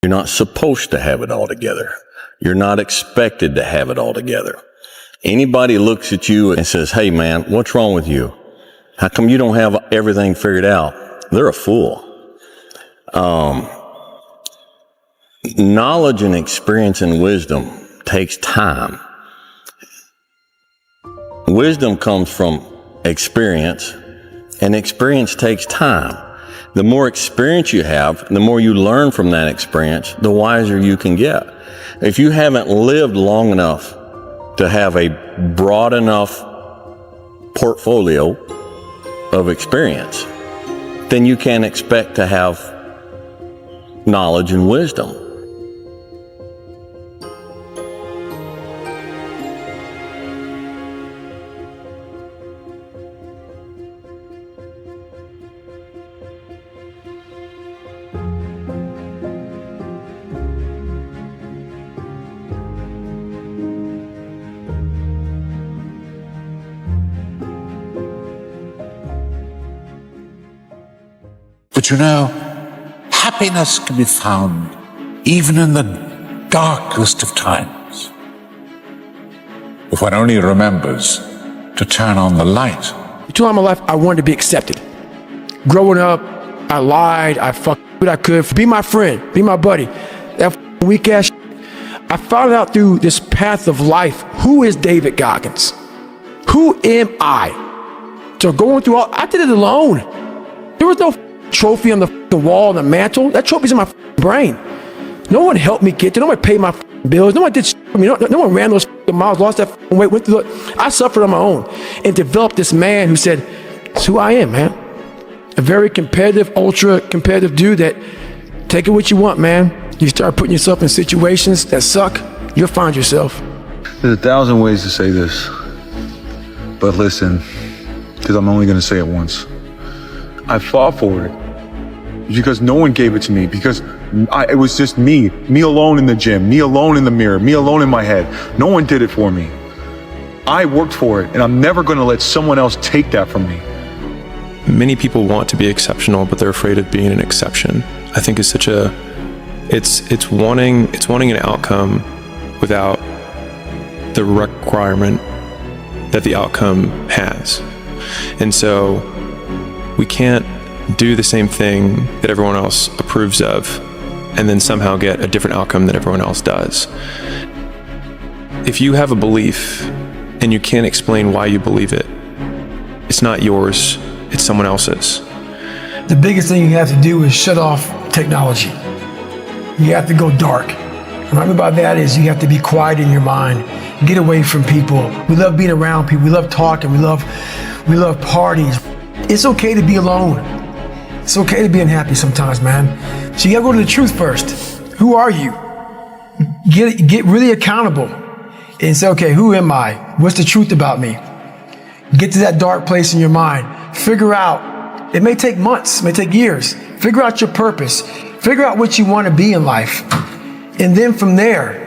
You're not supposed to have it all together. You're not expected to have it all together. Anybody looks at you and says, hey man, what's wrong with you? How come you don't have everything figured out? They're a fool. Knowledge and experience and wisdom takes time. Wisdom comes from experience, and experience takes time. The more experience you have, the more you learn from that experience, the wiser you can get. If you haven't lived long enough to have a broad enough portfolio of experience, then you can't expect to have knowledge and wisdom. But you know, happiness can be found even in the darkest of times, if one only remembers to turn on the light. Throughout my life, I wanted to be accepted. Growing up, I lied, I fucked what I could. Be my friend, be my buddy. That weak ass shit. I found out through this path of life, who is David Goggins? Who am I? So going through I did it alone. There was no trophy on the wall, on the mantle. That trophy's in my brain. No one helped me get there. No one paid my bills. No one did shit for me. No one ran those miles, lost that weight, went through it. I suffered on my own and developed this man who said, it's who I am, man. A very competitive, ultra competitive dude that take it what you want, man. You start putting yourself in situations that suck, you'll find yourself. There's 1,000 ways to say this, but listen, because I'm only going to say it once. I fought for it because no one gave it to me, because it was just me alone in the gym, me alone in the mirror, me alone in my head. No one did it for me. I worked for it, and I'm never going to let someone else take that from me. Many people want to be exceptional, but they're afraid of being an exception. I think it's such a, it's wanting an outcome without the requirement that the outcome has. And so we can't do the same thing that everyone else approves of and then somehow get a different outcome that everyone else does. If you have a belief and you can't explain why you believe it, it's not yours, it's someone else's. The biggest thing you have to do is shut off technology. You have to go dark. And what I mean by that is you have to be quiet in your mind, get away from people. We love being around people, we love talking, we love parties. It's okay to be alone. It's okay to be unhappy sometimes, man. So you gotta go to the truth first. Who are you? Get really accountable and say, okay, who am I? What's the truth about me? Get to that dark place in your mind. Figure out, it may take months, it may take years. Figure out your purpose. Figure out what you want to be in life. And then from there,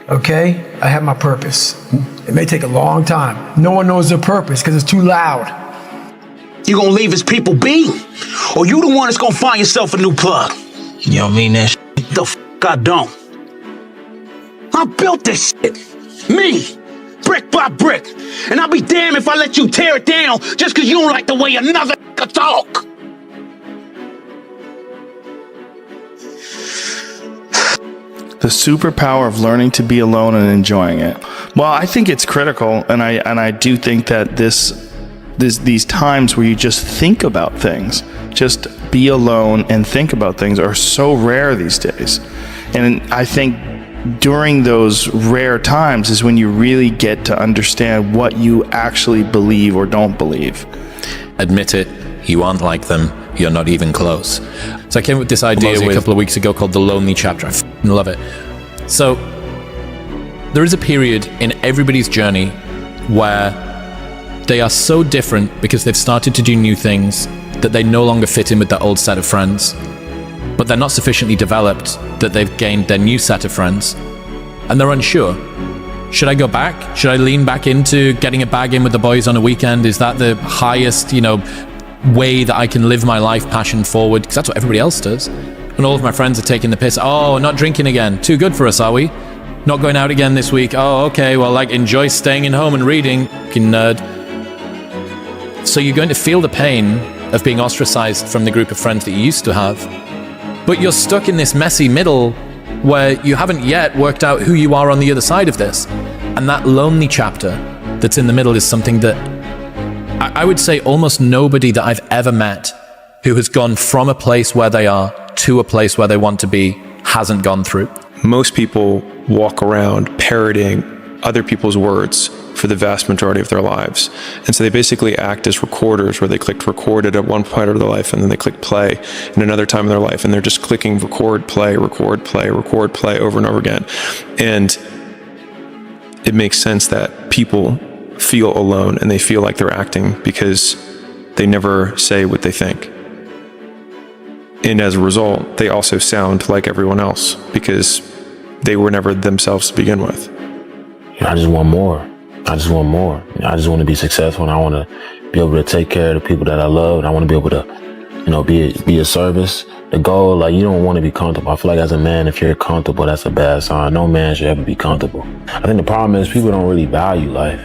okay, I have my purpose. It may take a long time. No one knows their purpose because it's too loud. You gonna leave his people be? Or you the one that's gonna find yourself a new plug? You don't mean that shit? The f*** I don't. I built this shit. Me. Brick by brick. And I'll be damned if I let you tear it down just because you don't like the way another talk. The superpower of learning to be alone and enjoying it. Well, I think it's critical, and I do think that these times where you just think about things, just be alone and think about things, are so rare these days. And I think during those rare times is when you really get to understand what you actually believe or don't believe. Admit it, you aren't like them, you're not even close. So I came up with this idea a couple of weeks ago called the lonely chapter. I f***ing love it. So there is a period in everybody's journey where they are so different because they've started to do new things that they no longer fit in with their old set of friends, but they're not sufficiently developed that they've gained their new set of friends, and they're unsure. Should I go back? Should I lean back into getting a bag in with the boys on a weekend? Is that the highest, way that I can live my life passion forward? Because that's what everybody else does. and all of my friends are taking the piss. Oh, not drinking again. Too good for us, are we? Not going out again this week. Oh, okay, well, like, enjoy staying in home and reading, fucking nerd. So you're going to feel the pain of being ostracized from the group of friends that you used to have. But you're stuck in this messy middle where you haven't yet worked out who you are on the other side of this. And that lonely chapter that's in the middle is something that I would say almost nobody that I've ever met who has gone from a place where they are to a place where they want to be hasn't gone through. Most people walk around parroting other people's words for the vast majority of their lives. And so they basically act as recorders, where they clicked record at one point of their life, and then they click play in another time in their life, and they're just clicking record, play, record, play, record, play over and over again. And it makes sense that people feel alone and they feel like they're acting because they never say what they think. And as a result, they also sound like everyone else because they were never themselves to begin with. I just want more. I just want more. I just want to be successful, and I want to be able to take care of the people that I love, and I want to be able to, be a service. The goal, like, you don't want to be comfortable. I feel like as a man, if you're comfortable, that's a bad sign. No man should ever be comfortable. I think the problem is people don't really value life.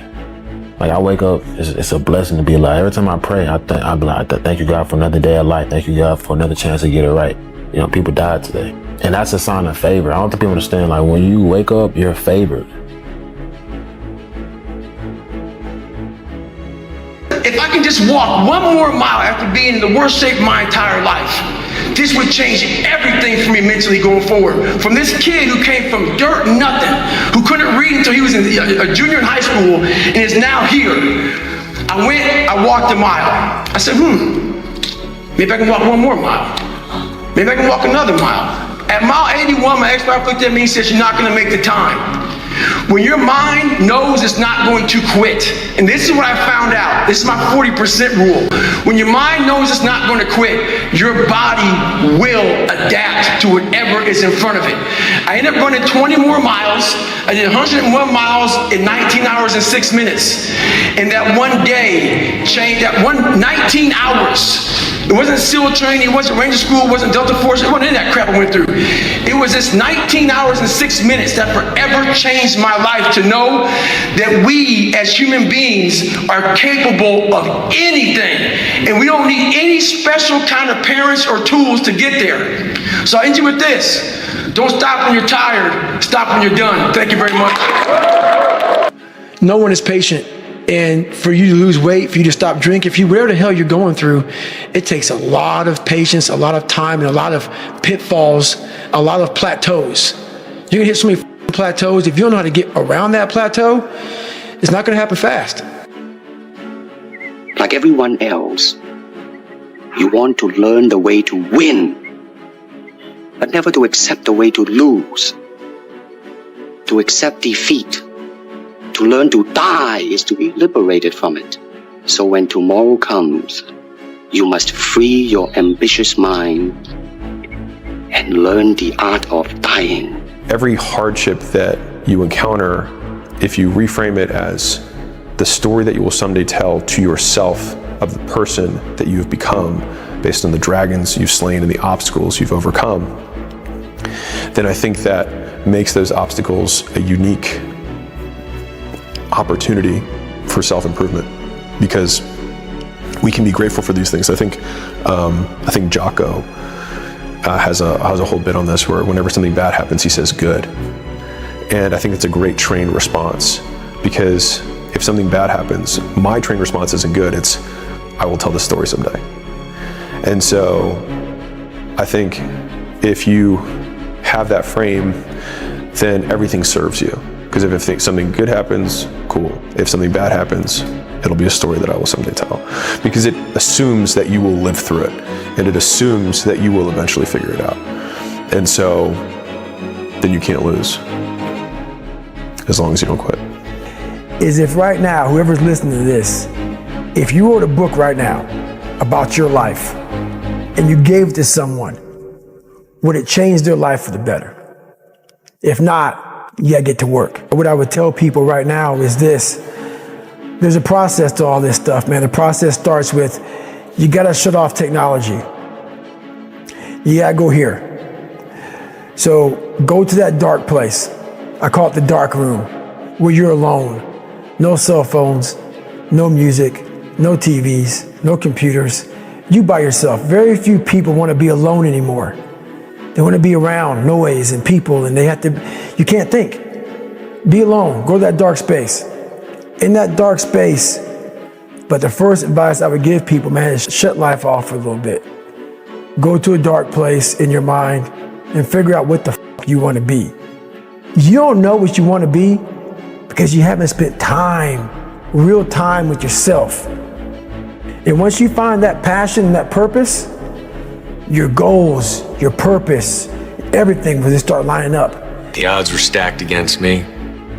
Like, I wake up, it's a blessing to be alive. Every time I pray, I be like, thank you, God, for another day of life. Thank you, God, for another chance to get it right. People died today. And that's a sign of favor. I don't think people understand, like, when you wake up, you're favored. If I can just walk one more mile after being in the worst shape of my entire life, this would change everything for me mentally going forward. From this kid who came from dirt, nothing, who couldn't read until he was a junior in high school and is now here. I walked a mile. I said, maybe I can walk one more mile. Maybe I can walk another mile. At mile 81, my ex-wife looked at me and said, you're not gonna make the time. When your mind knows it's not going to quit, and this is what I found out, this is my 40% rule. When your mind knows it's not going to quit, your body will adapt to whatever is in front of it. I ended up running 20 more miles. I did 101 miles in 19 hours and 6 minutes. And that one day changed, that 19 hours. It wasn't SEAL training, it wasn't Ranger School, it wasn't Delta Force, it wasn't any of that crap I went through. It was this 19 hours and 6 minutes that forever changed my life, to know that we as human beings are capable of anything. And we don't need any special kind of parents or tools to get there. So I end you with this. Don't stop when you're tired, stop when you're done. Thank you very much. No one is patient. And for you to lose weight, for you to stop drinking, whatever the hell you're going through, it takes a lot of patience, a lot of time, and a lot of pitfalls, a lot of plateaus. You're gonna hit so many plateaus. If you don't know how to get around that plateau, it's not gonna happen fast. Like everyone else, you want to learn the way to win, but never to accept the way to lose, to accept defeat. To learn to die is to be liberated from it. So when tomorrow comes, you must free your ambitious mind and learn the art of dying. Every hardship that you encounter, if you reframe it as the story that you will someday tell to yourself of the person that you have become based on the dragons you've slain and the obstacles you've overcome, then I think that makes those obstacles a unique opportunity for self-improvement, because we can be grateful for these things. I think Jocko has a whole bit on this where whenever something bad happens, he says good. And I think it's a great trained response, because if something bad happens, my trained response isn't good. It's, I will tell this story someday. And so I think if you have that frame, then everything serves you. Because if something good happens, cool. If something bad happens, it'll be a story that I will someday tell. Because it assumes that you will live through it. And it assumes that you will eventually figure it out. And so, then you can't lose. As long as you don't quit. Is if right now, whoever's listening to this, if you wrote a book right now about your life and you gave it to someone, would it change their life for the better? If not, you gotta get to work. What I would tell people right now is this: there's a process to all this stuff, man. The process starts with, you gotta shut off technology. You gotta go here. So go to that dark place. I call it the dark room, where you're alone. No cell phones, no music, no TVs, no computers. You by yourself. Very few people want to be alone anymore. They want to be around noise and people, and you can't think. Be alone. Go to that dark space. In that dark space, but the first advice I would give people, man, is shut life off for a little bit. Go to a dark place in your mind and figure out what the you want to be. You don't know what you want to be because you haven't spent time, real time with yourself. And once you find that passion and that purpose, your goals, your purpose, everything will just start lining up. The odds were stacked against me.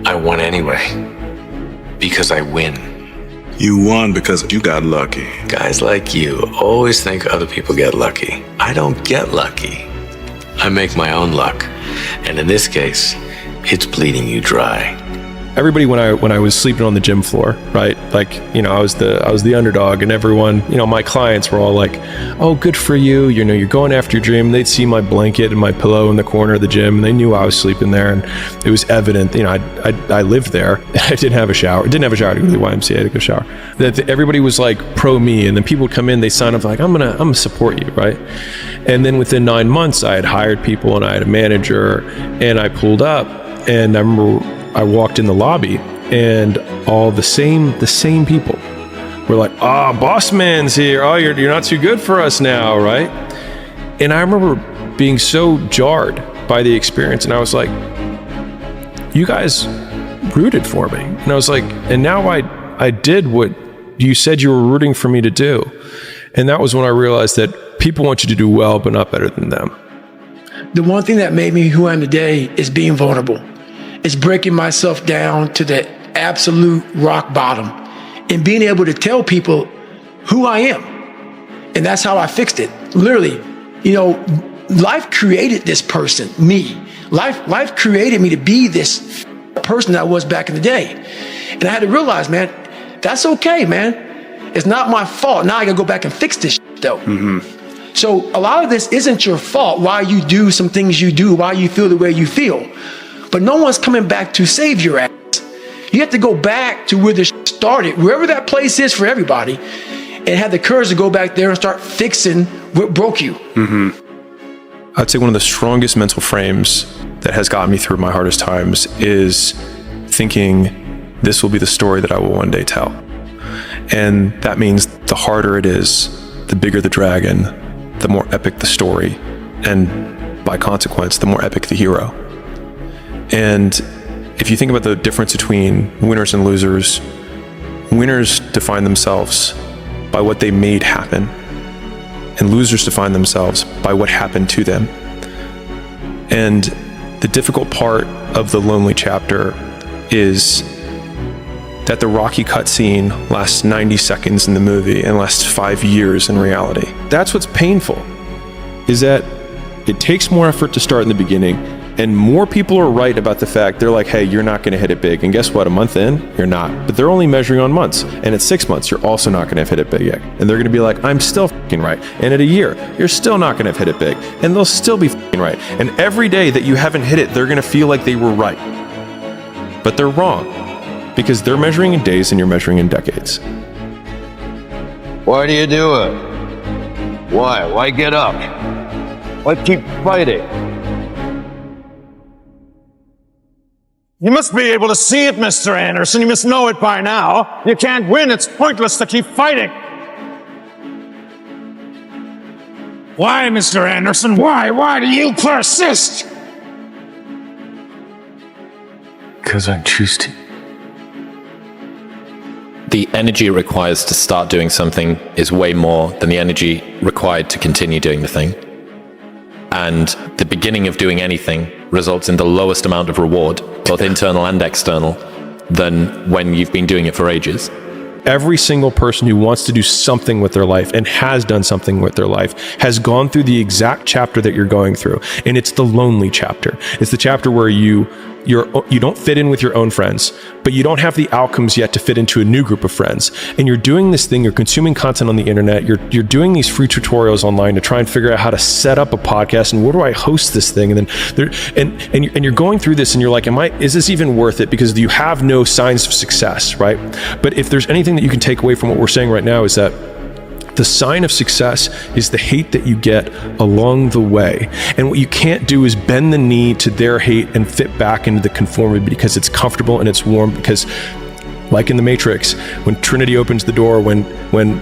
I won anyway. Because I win. You won because you got lucky. Guys like you always think other people get lucky. I don't get lucky. I make my own luck. And in this case, it's bleeding you dry. Everybody, when I was sleeping on the gym floor, right? Like, you know, I was the underdog, and everyone, you know, my clients were all like, "Oh, good for you. You know, you're going after your dream." They'd see my blanket and my pillow in the corner of the gym, and they knew I was sleeping there, and it was evident. You know, I lived there. I didn't have a shower. I didn't have a shower to go to the YMCA to go shower. That everybody was like pro me, and then people would come in, they sign up like, I'm gonna support you, right? And then within 9 months, I had hired people, and I had a manager, and I pulled up, and I remember I walked in the lobby, and all the same people were like, boss man's here. Oh, you're not too good for us now, right? And I remember being so jarred by the experience, and I was like, you guys rooted for me. And I was like, and now I did what you said you were rooting for me to do. And that was when I realized that people want you to do well, but not better than them. The one thing that made me who I am today is being vulnerable. It's breaking myself down to the absolute rock bottom and being able to tell people who I am. And that's how I fixed it. Literally, you know, life created this person, me. Life created me to be this person that I was back in the day. And I had to realize, man, that's okay, man. It's not my fault. Now I gotta go back and fix this shit, though. Mm-hmm. So a lot of this isn't your fault, why you do some things you do, why you feel the way you feel. But no one's coming back to save your ass. You have to go back to where this started, wherever that place is for everybody, and have the courage to go back there and start fixing what broke you. Mm-hmm. I'd say one of the strongest mental frames that has gotten me through my hardest times is thinking this will be the story that I will one day tell. And that means the harder it is, the bigger the dragon, the more epic the story, and by consequence, the more epic the hero. And if you think about the difference between winners and losers, winners define themselves by what they made happen, and losers define themselves by what happened to them. And the difficult part of the lonely chapter is that the Rocky cutscene lasts 90 seconds in the movie and lasts 5 years in reality. That's what's painful, is that it takes more effort to start in the beginning. And more people are right about the fact, they're like, hey, you're not gonna hit it big. And guess what, a month in, you're not. But they're only measuring on months. And at 6 months, you're also not gonna have hit it big yet. And they're gonna be like, I'm still f***ing right. And at a year, you're still not gonna have hit it big. And they'll still be f***ing right. And every day that you haven't hit it, they're gonna feel like they were right. But they're wrong. Because they're measuring in days and you're measuring in decades. Why do you do it? Why? Why get up? Why keep fighting? You must be able to see it, Mr. Anderson. You must know it by now. You can't win. It's pointless to keep fighting. Why, Mr. Anderson? Why? Why do you persist? Because I choose to. The energy it requires to start doing something is way more than the energy required to continue doing the thing. And the beginning of doing anything results in the lowest amount of reward, both internal and external, than when you've been doing it for ages. every single person who wants to do something with their life and has done something with their life has gone through the exact chapter that you're going through. And it's the lonely chapter. It's the chapter where you don't fit in with your own friends, but you don't have the outcomes yet to fit into a new group of friends. And you're doing this thing, you're consuming content on the internet, you're doing these free tutorials online to try and figure out how to set up a podcast and where do I host this thing? And then you're going through this and you're like, is this even worth it? Because you have no signs of success, right? But if there's anything that you can take away from what we're saying right now, is that the sign of success is the hate that you get along the way. And what you can't do is bend the knee to their hate and fit back into the conformity because it's comfortable and it's warm. Because like in the Matrix, when Trinity opens the door, when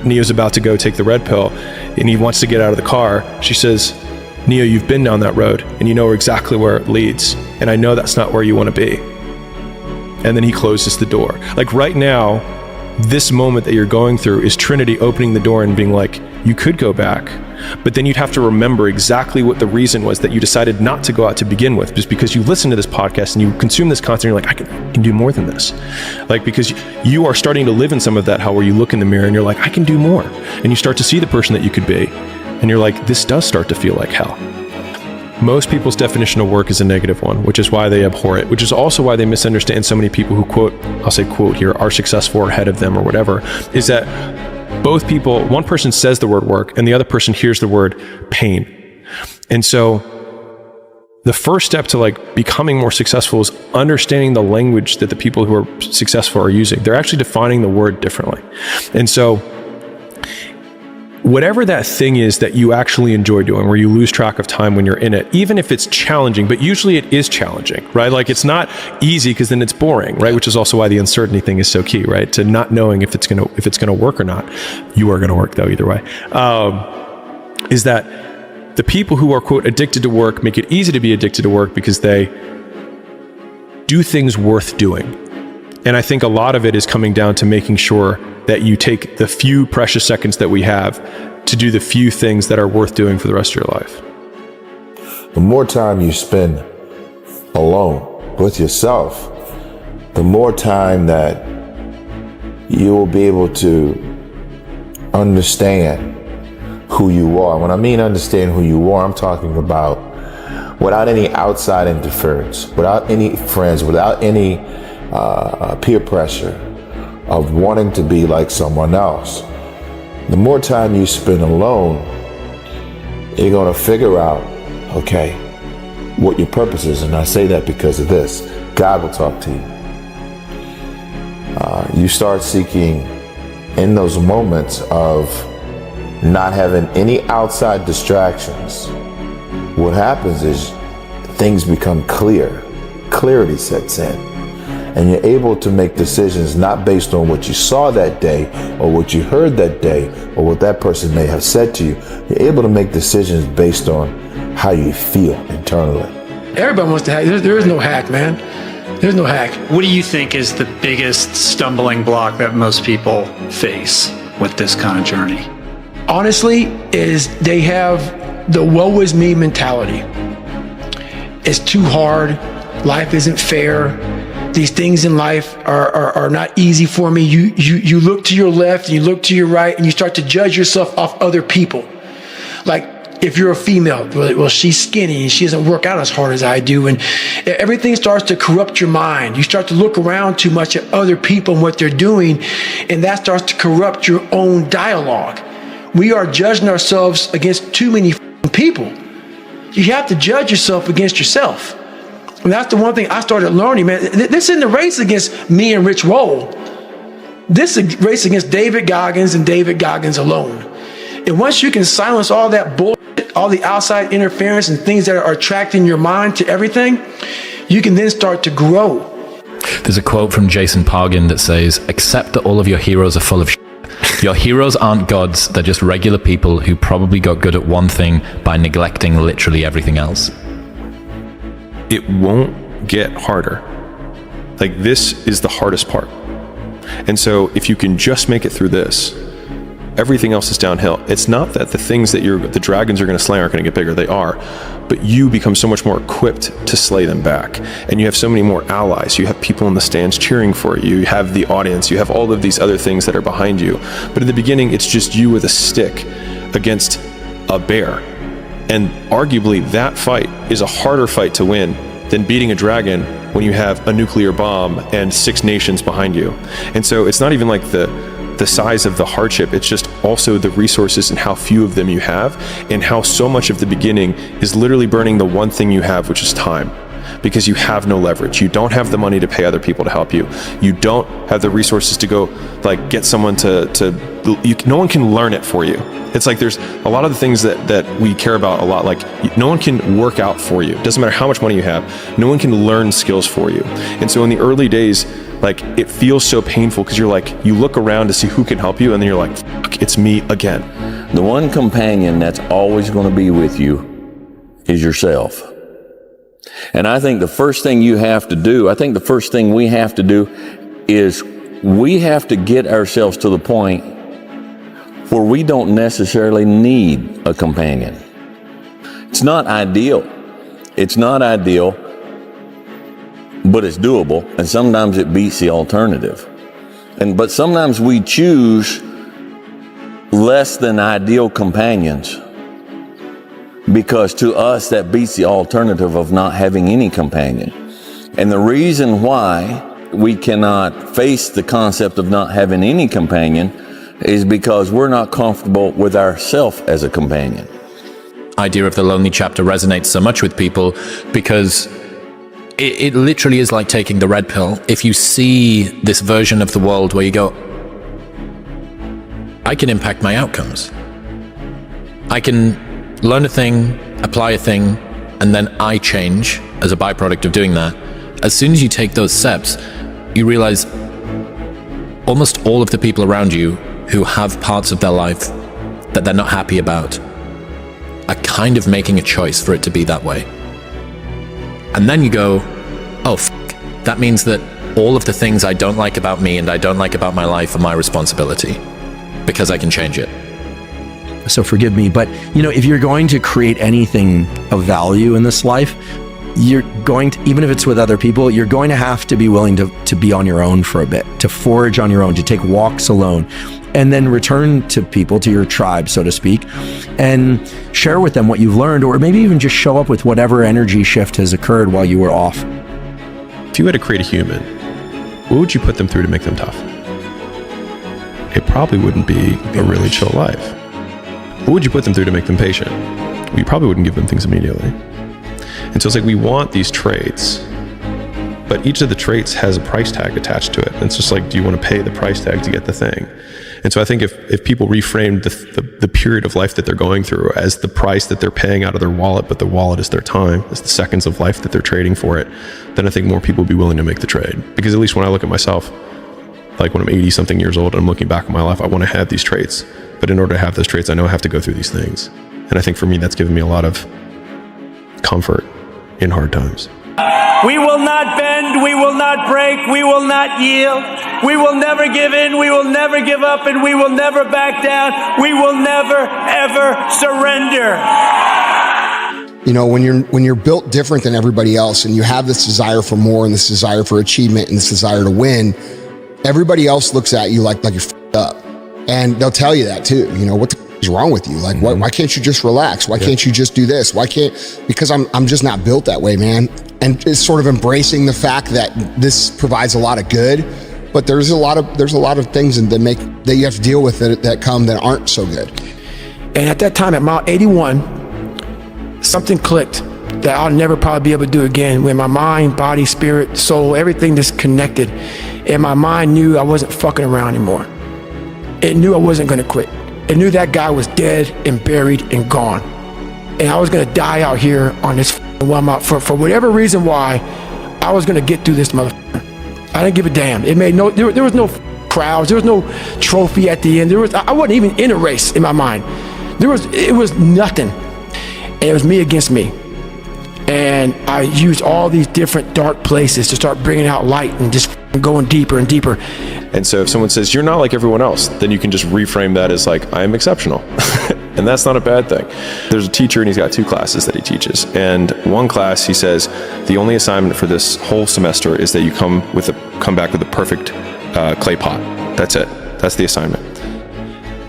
Neo's about to go take the red pill and he wants to get out of the car, she says, Neo, you've been down that road and you know exactly where it leads. And I know that's not where you want to be. And then he closes the door. Like right now, this moment that you're going through is Trinity opening the door and being like, you could go back, but then you'd have to remember exactly what the reason was that you decided not to go out to begin with, just because you listen to this podcast and you consume this content, you're like, I can do more than this. Like, because you are starting to live in some of that hell where you look in the mirror and you're like, I can do more. And you start to see the person that you could be. And you're like, this does start to feel like hell. Most people's definition of work is a negative one, which is why they abhor it, which is also why they misunderstand so many people who quote, I'll say quote here, are successful or ahead of them or whatever, is that both people, one person says the word work and the other person hears the word pain. And so the first step to like becoming more successful is understanding the language that the people who are successful are using. They're actually defining the word differently. And so whatever that thing is that you actually enjoy doing, where you lose track of time when you're in it, even if it's challenging, but usually it is challenging, right? Like it's not easy because then it's boring, right? Which is also why the uncertainty thing is so key, right? To not knowing if it's gonna work or not. You are gonna work though, either way. Is that the people who are quote addicted to work make it easy to be addicted to work because they do things worth doing. And I think a lot of it is coming down to making sure that you take the few precious seconds that we have to do the few things that are worth doing for the rest of your life. The more time you spend alone with yourself, the more time that you will be able to understand who you are. When I mean understand who you are, I'm talking about without any outside interference, without any friends, without any peer pressure of wanting to be like someone else. The more time you spend alone, you're going to figure out, okay, what your purpose is. And I say that because of this. God will talk to you. You start seeking in those moments of not having any outside distractions. What happens is things become clear. Clarity sets in. And you're able to make decisions not based on what you saw that day or what you heard that day or what that person may have said to you. You're able to make decisions based on how you feel internally. Everybody wants to hack. There is no hack, man. There's no hack. What do you think is the biggest stumbling block that most people face with this kind of journey? Honestly, is they have the woe is me mentality. It's too hard. Life isn't fair. These things in life are not easy for me. You look to your left and you look to your right and you start to judge yourself off other people. Like if you're a female, well, she's skinny and she doesn't work out as hard as I do. And everything starts to corrupt your mind. You start to look around too much at other people and what they're doing. And that starts to corrupt your own dialogue. We are judging ourselves against too many people. You have to judge yourself against yourself. And that's the one thing I started learning, man. This isn't a race against me and Rich Roll. This is a race against David Goggins and David Goggins alone. And once you can silence all that bullshit, all the outside interference and things that are attracting your mind to everything, you can then start to grow. There's a quote from Jason Pargin that says, accept that all of your heroes are full of shit. Your heroes aren't gods, they're just regular people who probably got good at one thing by neglecting literally everything else. It won't get harder. Like this is the hardest part. And so if you can just make it through this, everything else is downhill. It's not that the things that the dragons are going to slay aren't going to get bigger. They are, but you become so much more equipped to slay them back. And you have so many more allies. You have people in the stands cheering for you. You have the audience. You have all of these other things that are behind you. But in the beginning, it's just you with a stick against a bear. And arguably that fight is a harder fight to win than beating a dragon when you have a nuclear bomb and 6 nations behind you. And so it's not even like the size of the hardship, it's just also the resources and how few of them you have, and how so much of the beginning is literally burning the one thing you have, which is time. Because you have no leverage. You don't have the money to pay other people to help you. You don't have the resources to go like get someone no one can learn it for you. It's like there's a lot of the things that we care about a lot. Like no one can work out for you. It doesn't matter how much money you have. No one can learn skills for you. And so in the early days, like it feels so painful because you're like, you look around to see who can help you, and then you're like, fuck, it's me again. The one companion that's always going to be with you is yourself. And I think the first thing we have to do is we have to get ourselves to the point where we don't necessarily need a companion. It's not ideal. It's not ideal, but it's doable, and sometimes it beats the alternative. But sometimes we choose less than ideal companions because to us that beats the alternative of not having any companion. And the reason why we cannot face the concept of not having any companion is because we're not comfortable with ourselves as a companion. Idea of the lonely chapter resonates so much with people because it literally is like taking the red pill. If you see this version of the world where you go, I can impact my outcomes. I can learn a thing, apply a thing, and then I change as a byproduct of doing that. As soon as you take those steps, you realize almost all of the people around you who have parts of their life that they're not happy about are kind of making a choice for it to be that way. And then you go, oh, that means that all of the things I don't like about me and I don't like about my life are my responsibility because I can change it. So forgive me, but if you're going to create anything of value in this life, you're going to, even if it's with other people, you're going to have to be willing to be on your own for a bit, to forage on your own, to take walks alone, and then return to people, to your tribe, so to speak, and share with them what you've learned, or maybe even just show up with whatever energy shift has occurred while you were off. If you had to create a human, what would you put them through to make them tough? It probably wouldn't be a really chill life. What would you put them through to make them patient? Well, you probably wouldn't give them things immediately. And so it's like we want these traits, but each of the traits has a price tag attached to it. And it's just like, do you want to pay the price tag to get the thing? And so I think if people reframed the period of life that they're going through as the price that they're paying out of their wallet, but their wallet is their time, is the seconds of life that they're trading for it, then I think more people would be willing to make the trade. Because at least when I look at myself, like when I'm 80 something years old and I'm looking back on my life, I want to have these traits. But in order to have those traits, I know I have to go through these things. And I think for me, that's given me a lot of comfort in hard times. We will not bend, we will not break, we will not yield. We will never give in, we will never give up, and we will never back down. We will never, ever surrender. When you're built different than everybody else and you have this desire for more and this desire for achievement and this desire to win, everybody else looks at you like you're f***ed up. And they'll tell you that too. What the f*** is wrong with you? Like, why can't you just relax? Why can't you just do this? Because I'm just not built that way, man. And it's sort of embracing the fact that this provides a lot of good, but there's a lot of things that you have to deal with that aren't so good. And at that time, at mile 81, something clicked that I'll never probably be able to do again, when my mind, body, spirit, soul, everything just connected. And my mind knew I wasn't fucking around anymore. It knew I wasn't gonna quit. It knew that guy was dead and buried and gone. And I was gonna die out here on this one mile for whatever reason why I was gonna get through this motherfucker. I didn't give a damn. It made there was no crowds, there was no trophy at the end. I wasn't even in a race in my mind. It was nothing. And it was me against me. And I used all these different dark places to start bringing out light and just going deeper and deeper. And so if someone says, you're not like everyone else, then you can just reframe that as like, I am exceptional. And that's not a bad thing. There's a teacher and he's got 2 classes that he teaches. And one class, he says, the only assignment for this whole semester is that you come back with a perfect clay pot. That's it. That's the assignment.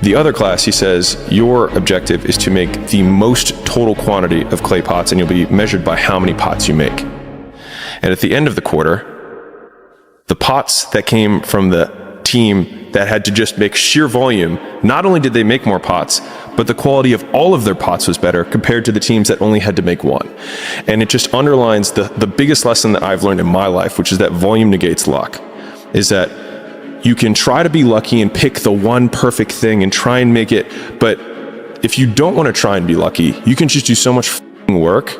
The other class, he says, your objective is to make the most total quantity of clay pots, and you'll be measured by how many pots you make. And at the end of the quarter, the pots that came from the team that had to just make sheer volume, not only did they make more pots, but the quality of all of their pots was better compared to the teams that only had to make one. And it just underlines the biggest lesson that I've learned in my life, which is that volume negates luck, is that you can try to be lucky and pick the one perfect thing and try and make it, but if you don't want to try and be lucky, you can just do so much work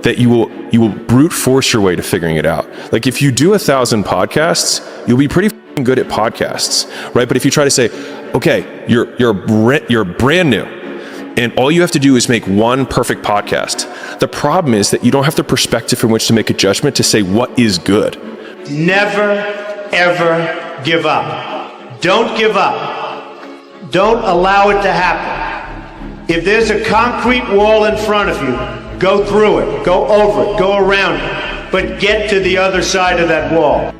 that you will brute force your way to figuring it out. Like if you do 1,000 podcasts, you'll be pretty good at podcasts, right? But if you try to say, okay, you're brand new, and all you have to do is make one perfect podcast. The problem is that you don't have the perspective from which to make a judgment to say what is good. Never, ever give up. Don't give up. Don't allow it to happen. If there's a concrete wall in front of you, go through it, go over it, go around it, but get to the other side of that wall.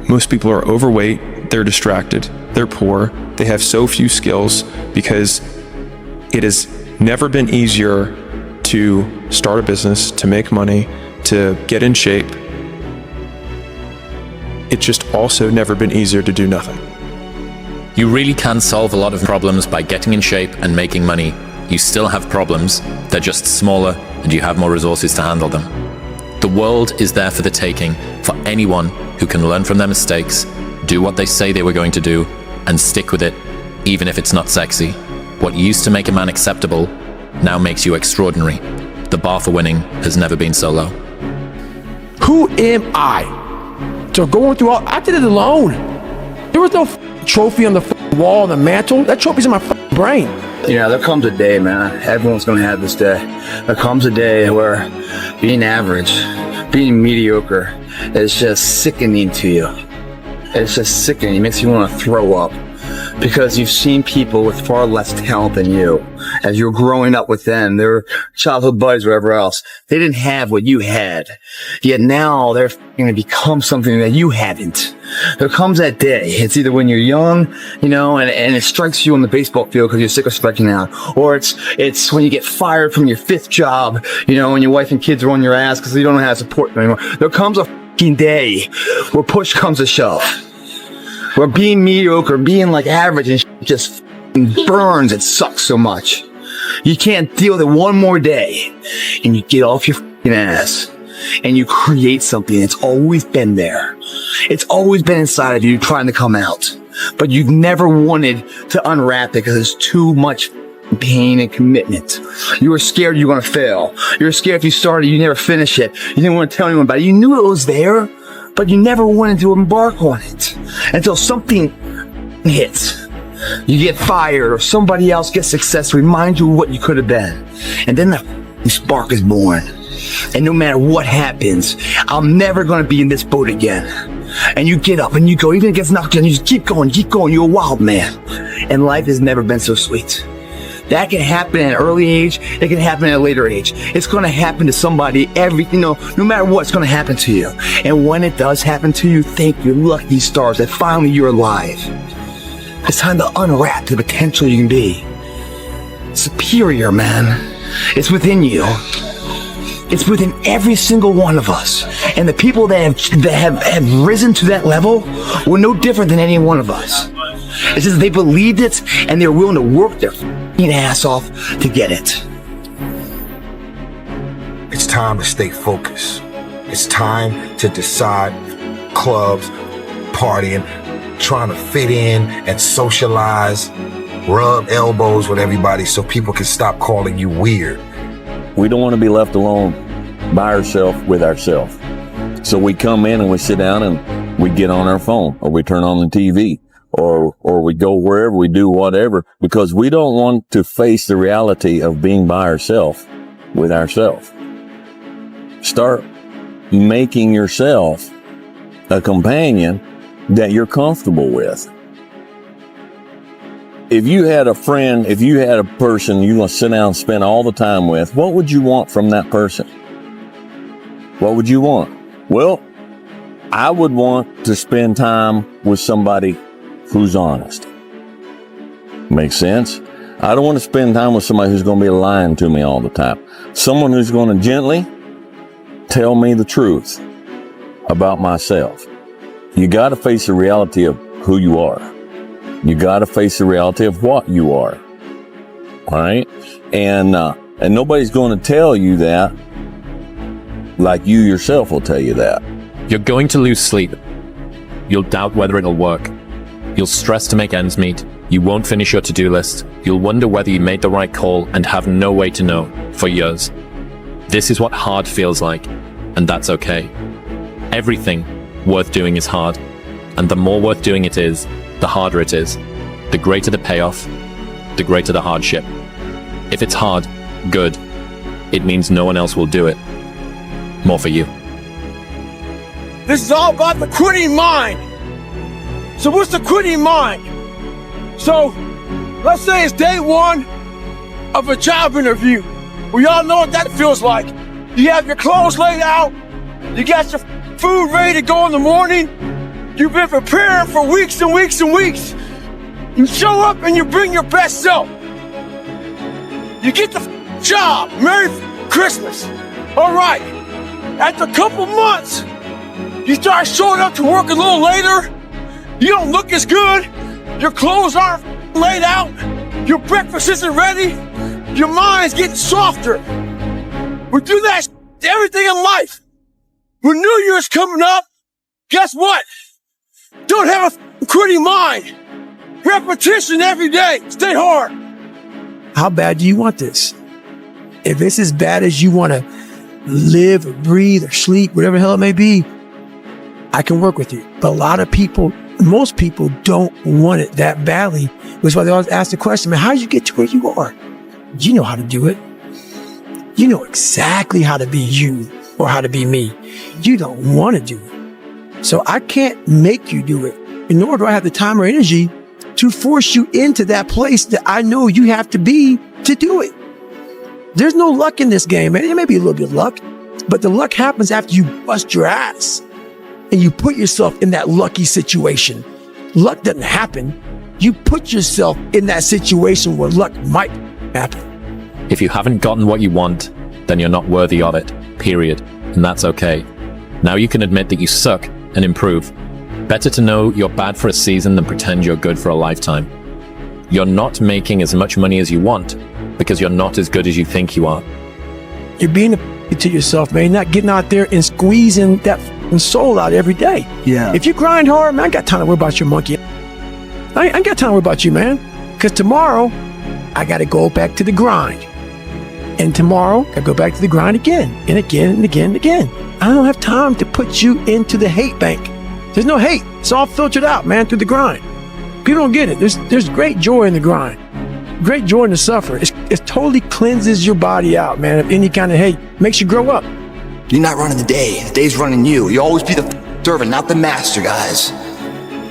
Most people are overweight, they're distracted, they're poor, they have so few skills because it has never been easier to start a business, to make money, to get in shape. It's just also never been easier to do nothing. You really can solve a lot of problems by getting in shape and making money. You still have problems, they're just smaller and you have more resources to handle them. The world is there for the taking for anyone who can learn from their mistakes, do what they say they were going to do, and stick with it, even if it's not sexy. What used to make a man acceptable now makes you extraordinary. The bar for winning has never been so low. Who am I? So going through all, I did it alone. There was no trophy on the wall, on the mantle. That trophy's in my brain. You know, there comes a day, man. Everyone's gonna have this day. There comes a day where being average, being mediocre is just sickening to you. It's just sickening. It makes you want to throw up. Because you've seen people with far less talent than you. As you're growing up with them, their childhood buddies, whatever else, they didn't have what you had. Yet now they're going to become something that you haven't. There comes that day. It's either when you're young, you know, and it strikes you on the baseball field because you're sick of striking out. Or it's when you get fired from your 5th job, you know, and your wife and kids are on your ass because you don't know how to support them anymore. There comes a day where push comes to shove. Where being mediocre, being like average and just burns, it sucks so much. You can't deal with it one more day. And you get off your ass. And you create something that's always been there. It's always been inside of you trying to come out. But you've never wanted to unwrap it because there's too much pain and commitment. You were scared you were going to fail. You were scared if you started, you never finish it. You didn't want to tell anyone about it. You knew it was there. But you never wanted to embark on it until something hits. You get fired or somebody else gets success, remind you of what you could have been. And then the spark is born. And no matter what happens, I'm never going to be in this boat again. And you get up and you go, even if it gets knocked down, you just keep going. You're a wild man. And life has never been so sweet. That can happen at an early age. It can happen at a later age. It's going to happen to somebody no matter what, it's going to happen to you. And when it does happen to you, thank your lucky stars that finally you're alive. It's time to unwrap the potential you can be. Superior, man. It's within you. It's within every single one of us. And the people that have risen to that level were no different than any one of us. It's just they believed it and they're willing to work their ass off to get it. It's time to stay focused. It's time to decide clubs, partying, trying to fit in and socialize, rub elbows with everybody so people can stop calling you weird. We don't want to be left alone by ourselves with ourselves. So we come in and we sit down and we get on our phone or we turn on the TV. Or we go wherever, we do whatever, because we don't want to face the reality of being by ourselves with ourselves. Start making yourself a companion that you're comfortable with. if you had a friend, if you had a person you want to sit down and spend all the time with, what would you want from that person? What would you want? Well, I would want to spend time with somebody who's honest. Makes sense? I don't want to spend time with somebody who's going to be lying to me all the time. Someone who's going to gently tell me the truth about myself. You got to face the reality of who you are. You got to face the reality of what you are. All right? And nobody's going to tell you that like you yourself will tell you that. You're going to lose sleep. You'll doubt whether it'll work. You'll stress to make ends meet. You won't finish your to-do list. You'll wonder whether you made the right call and have no way to know for years. This is what hard feels like, and that's okay. Everything worth doing is hard, and the more worth doing it is, the harder it is. The greater the payoff, the greater the hardship. If it's hard, good. It means no one else will do it. More for you. This is all about the quitting mind. So what's the quitting mind? So let's say it's day one of a job interview. We all know what that feels like. You have your clothes laid out. You got your food ready to go in the morning. You've been preparing for weeks and weeks and weeks. You show up and you bring your best self. You get the job. Merry Christmas. All right. After a couple months, you start showing up to work a little later. You don't look as good. Your clothes aren't laid out. Your breakfast isn't ready. Your mind's getting softer. We do that to everything in life. When New Year's coming up, guess what? Don't have a quitting mind. Repetition every day. Stay hard. How bad do you want this? If it's as bad as you want to live or breathe or sleep, whatever the hell it may be, I can work with you. But a lot of people, most people don't want it that badly, which is why they always ask the question, man, how did you get to where you are? You know how to do it. You know exactly how to be you or how to be me. You don't want to do it. So I can't make you do it. And nor do I have the time or energy to force you into that place that I know you have to be to do it. There's no luck in this game, man. It may be a little bit of luck, but the luck happens after you bust your ass and you put yourself in that lucky situation. Luck doesn't happen. You put yourself in that situation where luck might happen. If you haven't gotten what you want, then you're not worthy of it, period. And that's okay. Now you can admit that you suck and improve. Better to know you're bad for a season than pretend you're good for a lifetime. You're not making as much money as you want because you're not as good as you think you are. You're being a to yourself, man. You're not getting out there and squeezing that soul out every day. Yeah. If you grind hard, man, I ain't got time to worry about your monkey. I ain't got time to worry about you, man. Because tomorrow, I got to go back to the grind. And tomorrow, I go back to the grind again and again and again and again. I don't have time to put you into the hate bank. There's no hate. It's all filtered out, man, through the grind. People don't get it. There's great joy in the grind. Great joy in the suffer. It totally cleanses your body out, man, of any kind of hate. Makes you grow up. You're not running the day. The day's running you. You always be the servant, not the master, guys.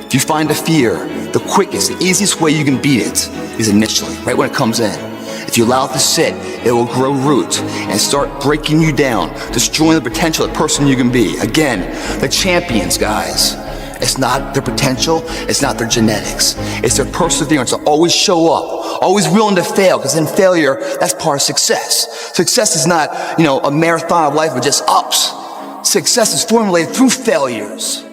If you find a fear, the quickest, the easiest way you can beat it is initially, right when it comes in. If you allow it to sit, it will grow roots and start breaking you down, destroying the potential of the person you can be. Again, the champions, guys. It's not their potential, it's not their genetics. It's their perseverance to always show up, always willing to fail, because in failure, that's part of success. Success is not, a marathon of life with just ups. Success is formulated through failures.